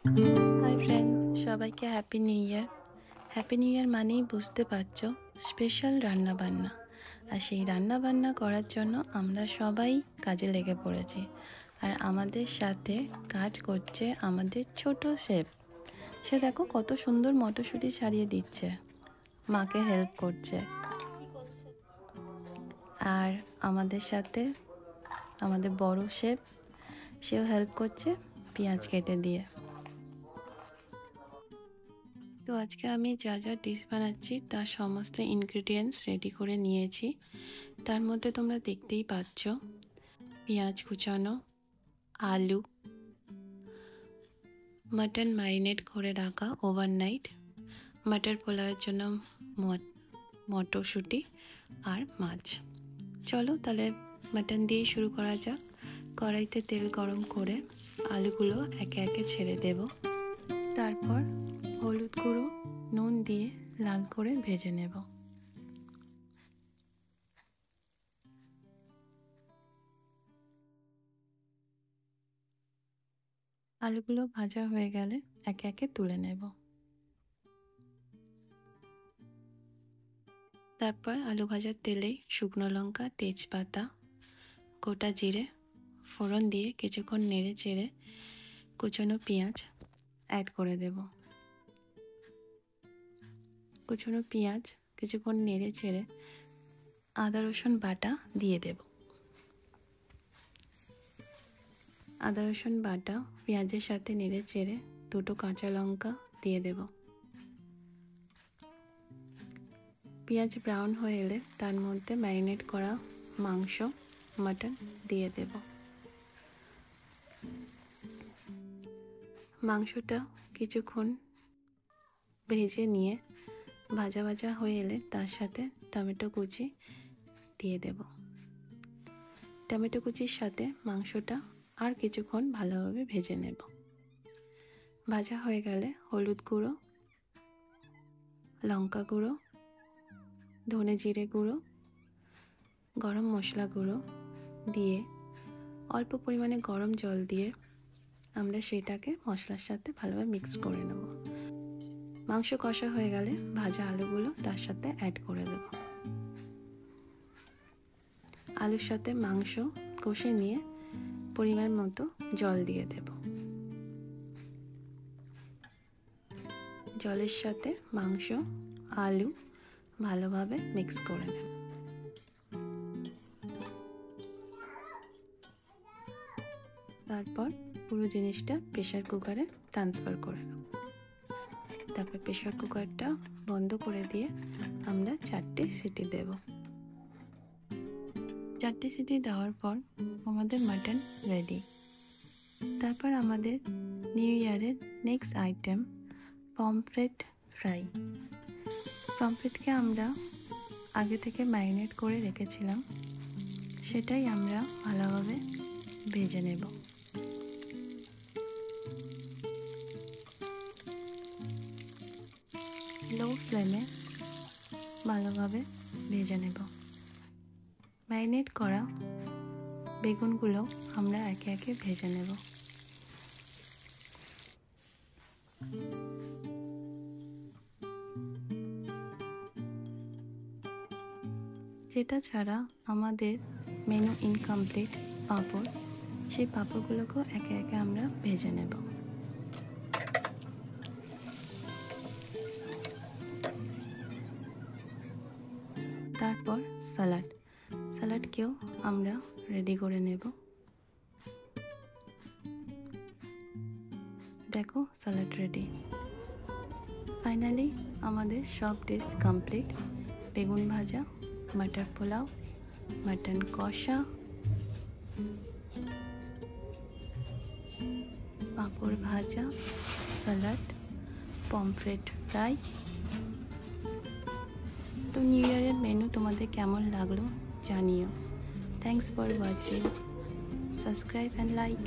Hi friend, সবাইকে happy new year. Happy new year মানেই বুঝতে পারছো স্পেশাল রান্নাবান্না। আর সেই রান্নাবান্না করার জন্য আমরা সবাই কাজে লেগে পড়েছি। আর আমাদের সাথে কাজ করছে আমাদের ছোট শেফ। সে দেখো কত সুন্দর মটরশুঁটি সারিয়ে দিচ্ছে, মাকে হেল্প করছে। আর আমাদের সাথে আমাদের বড় শেফ, সেও হেল্প করছে পেঁয়াজ কেটে দিয়ে। তো আজকে আমি যা যা ডিশ বানাচ্ছি তার সমস্ত ইনগ্রেডিয়েন্টস রেডি করে নিয়েছি। তার মধ্যে তোমরা দেখতেই পাচ্ছ পেঁয়াজ কুচানো, আলু, মাটন ম্যারিনেট করে রাখা ওভারনাইট, মাটর পোলাওয়ের জন্য মটরশুঁটি আর মাছ। চলো তাহলে মাটন দিয়েই শুরু করা যাক। কড়াইতে তেল গরম করে আলুগুলো একে একে ছেড়ে দেব। তারপর হলুদ গুঁড়ো, নুন দিয়ে লাল করে ভেজে নেব। আলুগুলো ভাজা হয়ে গেলে একে একে তুলে নেব। তারপর আলু ভাজার তেলেই শুকনো লঙ্কা, তেজপাতা, গোটা জিরে ফোড়ন দিয়ে কিছুক্ষণ নেড়ে চেড়ে কুচনো পেঁয়াজ অ্যাড করে দেব। কুচনো পেঁয়াজ কিছুক্ষণ নেড়ে চেড়ে আদা রসুন বাটা দিয়ে দেব। আদা রসুন বাটা পেঁয়াজের সাথে নেড়ে চেড়ে দুটো কাঁচা লঙ্কা দিয়ে দেব। পেঁয়াজ ব্রাউন হয়ে এলে তার মধ্যে ম্যারিনেট করা মাংস, মাটন দিয়ে দেব। মাংসটা কিছুক্ষণ ভেজে নিয়ে ভাজা ভাজা হয়ে এলে তার সাথে টমেটো কুচি দিয়ে দেব। টমেটো কুচির সাথে মাংসটা আর কিছুক্ষণ ভালোভাবে ভেজে নেব। ভাজা হয়ে গেলে হলুদ গুঁড়ো, লঙ্কা গুঁড়ো, ধনে জিরে গুঁড়ো, গরম মশলা গুঁড়ো দিয়ে অল্প পরিমাণে গরম জল দিয়ে আমরা সেটাকে মশলার সাথে ভালোভাবে মিক্স করে নেব। মাংস কষা হয়ে গেলে ভাজা আলুগুলো তার সাথে অ্যাড করে দেব। আলুর সাথে মাংস কষে নিয়ে পরিমাণ মতো জল দিয়ে দেব। জলের সাথে মাংস, আলু ভালোভাবে মিক্স করে নেব। তারপর পুরো জিনিসটা প্রেসার কুকারে ট্রান্সফার করে নেব। তারপর প্রেসার কুকারটা বন্ধ করে দিয়ে আমরা 4টে সিটি দেব। 4টে সিটি দেওয়ার পর আমাদের মাটন রেডি। তারপর আমাদের নিউ ইয়ারের নেক্সট আইটেম পমফ্রেট ফ্রাই। পমফ্রেটকে আমরা আগে থেকে ম্যারিনেট করে রেখেছিলাম, সেটাই আমরা ভালোভাবে ভেজে নেব। লো ফ্লেমে ভালোভাবে ভেজে নেব। ম্যারিনেট করা বেগুনগুলো আমরা একে একে ভেজে নেব। যেটা ছাড়া আমাদের মেনু ইনকমপ্লিট পাঁপড়, সেই পাঁপড়গুলোকেও একে একে আমরা ভেজে নেব। তারপর স্যালাডকেও আমরা রেডি করে নেব। দেখো স্যালাড রেডি। ফাইনালি আমাদের সব ডিশ কমপ্লিট। বেগুন ভাজা, মটর পোলাও, মটন কষা, পাঁপড় ভাজা, স্যালাড, পমফ্রেট ফ্রাই। তো নিউ ইয়ারের মেনু তোমাদের কেমন লাগলো জানিও। Thanks for watching. Subscribe and like.